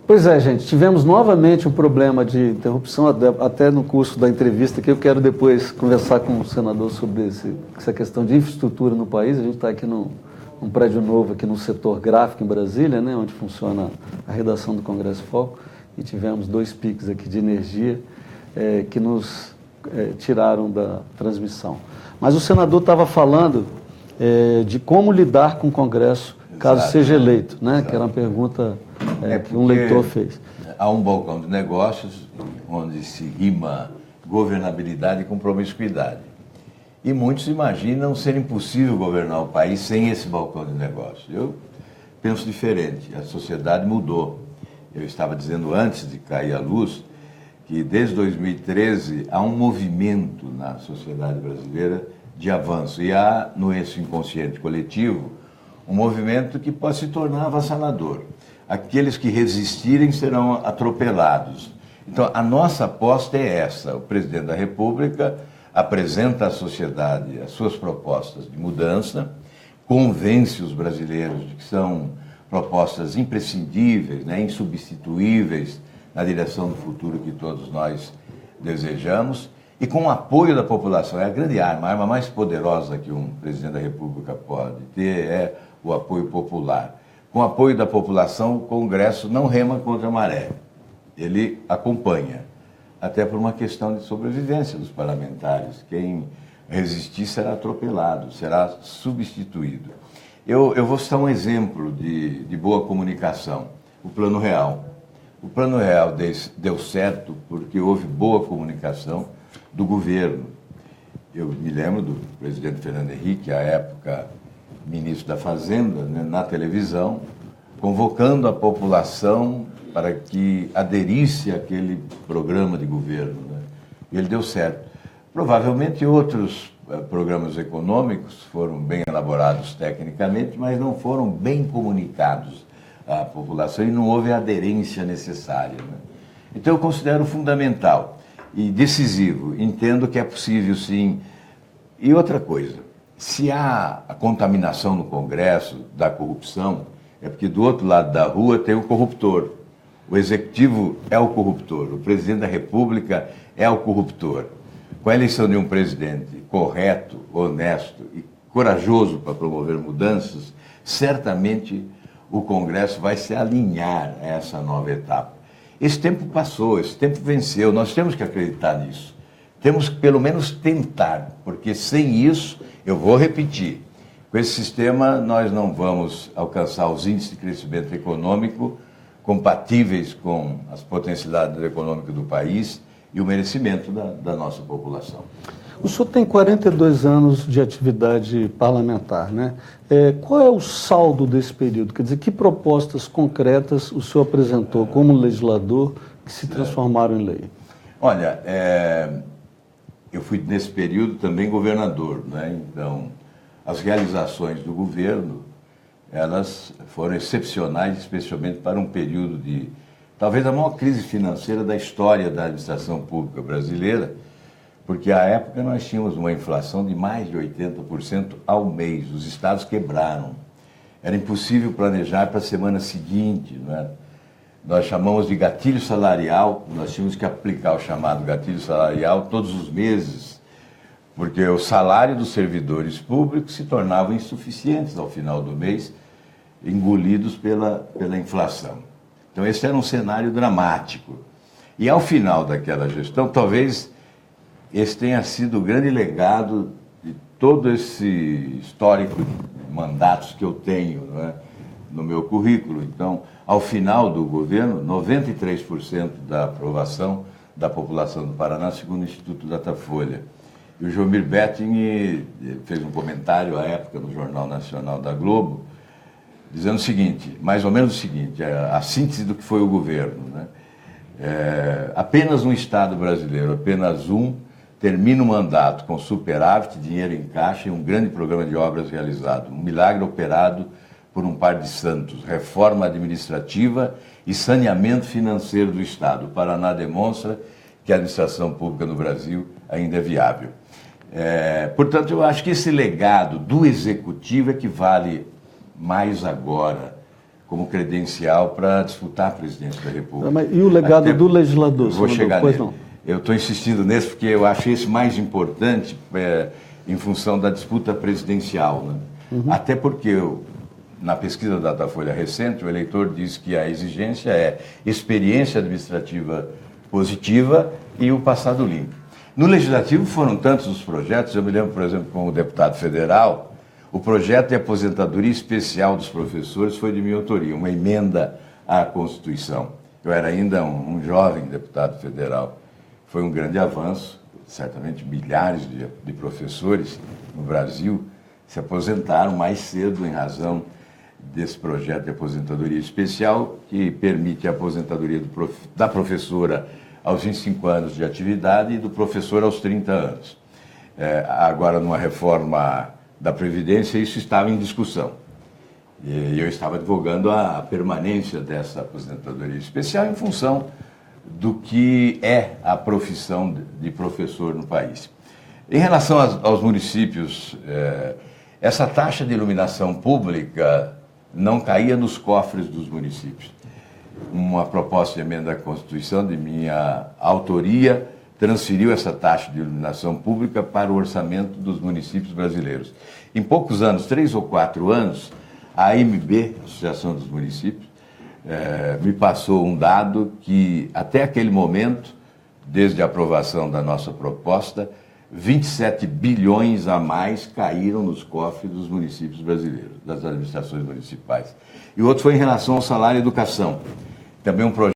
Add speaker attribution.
Speaker 1: Pois é, gente, tivemos novamente um problema de interrupção, até no curso da entrevista, que eu quero depois conversar com o senador sobre essa questão de infraestrutura no país. A gente está aqui num prédio novo, aqui no setor gráfico em Brasília, né, onde funciona a redação do Congresso Foco, e tivemos 2 picos aqui de energia que nos tiraram da transmissão. Mas o senador estava falando de como lidar com o Congresso caso
Speaker 2: Exato,
Speaker 1: seja eleito, né?
Speaker 2: Exato.
Speaker 1: Que era uma pergunta que um leitor fez.
Speaker 2: Há um balcão de negócios onde se rima governabilidade com promiscuidade. E muitos imaginam ser impossível governar o país sem esse balcão de negócios. Eu penso diferente, a sociedade mudou. Eu estava dizendo antes de cair a luz que desde 2013 há um movimento na sociedade brasileira de avanço. E há, no esse inconsciente coletivo, um movimento que pode se tornar avassalador. Aqueles que resistirem serão atropelados. Então, a nossa aposta é essa. O presidente da República apresenta à sociedade as suas propostas de mudança, convence os brasileiros de que são propostas imprescindíveis, né, insubstituíveis na direção do futuro que todos nós desejamos, e com o apoio da população. É a grande arma, a arma mais poderosa que um presidente da República pode ter é o apoio popular. Com o apoio da população, o Congresso não rema contra a maré, ele acompanha, até por uma questão de sobrevivência dos parlamentares. Quem resistir será atropelado, será substituído. Eu vou citar um exemplo de boa comunicação, o Plano Real. O Plano Real deu certo porque houve boa comunicação do governo. Eu me lembro do presidente Fernando Henrique, à época ministro da Fazenda, né, na televisão, convocando a população para que aderisse àquele programa de governo, né? E ele deu certo. Provavelmente outros programas econômicos foram bem elaborados tecnicamente, mas não foram bem comunicados à população e não houve a aderência necessária, né? Então eu considero fundamental e decisivo. Entendo que é possível, sim. E outra coisa, se há a contaminação no Congresso da corrupção, é porque do outro lado da rua tem o corruptor. O executivo é o corruptor, o presidente da República é o corruptor. Com a eleição de um presidente correto, honesto e corajoso para promover mudanças, certamente o Congresso vai se alinhar a essa nova etapa. Esse tempo passou, esse tempo venceu, nós temos que acreditar nisso. Temos que pelo menos tentar, porque sem isso, eu vou repetir, com esse sistema nós não vamos alcançar os índices de crescimento econômico compatíveis com as potencialidades econômicas do país e o merecimento da nossa população.
Speaker 1: O senhor tem 42 anos de atividade parlamentar, né? Qual é o saldo desse período? Quer dizer, que propostas concretas o senhor apresentou como legislador que se transformaram em lei?
Speaker 2: Olha, eu fui nesse período também governador, né? Então, as realizações do governo, elas foram excepcionais, especialmente para um período de, talvez a maior crise financeira da história da administração pública brasileira, porque à época nós tínhamos uma inflação de mais de 80% ao mês, os estados quebraram. Era impossível planejar para a semana seguinte, né? Nós chamamos de gatilho salarial, nós tínhamos que aplicar o chamado gatilho salarial todos os meses, porque o salário dos servidores públicos se tornava insuficientes ao final do mês, engolidos pela inflação. Então esse era um cenário dramático. E ao final daquela gestão, talvez esse tenha sido o grande legado de todo esse histórico de mandatos que eu tenho, né, no meu currículo. Então, ao final do governo, 93% da aprovação da população do Paraná, segundo o Instituto Datafolha. E o Jomir Betting fez um comentário à época no Jornal Nacional da Globo, dizendo o seguinte, mais ou menos o seguinte, a síntese do que foi o governo, né? Apenas um Estado brasileiro, apenas um, termina o mandato com superávit, dinheiro em caixa e um grande programa de obras realizado. Um milagre operado por um par de santos, reforma administrativa e saneamento financeiro do Estado. O Paraná demonstra que a administração pública no Brasil ainda é viável. Portanto, eu acho que esse legado do Executivo é que vale mais agora, como credencial para disputar a presidência da República.
Speaker 1: E o legado do legislador?
Speaker 2: Vou chegar nele. Eu estou insistindo nesse porque eu acho esse mais importante em função da disputa presidencial. Né? Até porque na pesquisa da Datafolha recente, o eleitor diz que a exigência é experiência administrativa positiva e o passado limpo. No Legislativo foram tantos os projetos, eu me lembro, por exemplo, como deputado federal, o projeto de aposentadoria especial dos professores foi de minha autoria, uma emenda à Constituição. Eu era ainda um jovem deputado federal. Foi um grande avanço, certamente milhares de professores no Brasil se aposentaram mais cedo em razão desse projeto de aposentadoria especial, que permite a aposentadoria da professora aos 25 anos de atividade e do professor aos 30 anos. Agora, numa reforma da Previdência, isso estava em discussão. E eu estava advogando a permanência dessa aposentadoria especial em função do que é a profissão de professor no país. Em relação aos municípios, essa taxa de iluminação pública não caía nos cofres dos municípios. Uma proposta de emenda à Constituição de minha autoria transferiu essa taxa de iluminação pública para o orçamento dos municípios brasileiros. Em poucos anos, 3 ou 4 anos, a AMB, Associação dos Municípios, me passou um dado que, até aquele momento, desde a aprovação da nossa proposta, 27 bilhões a mais caíram nos cofres dos municípios brasileiros, das administrações municipais. E o outro foi em relação ao salário e educação. Também um projeto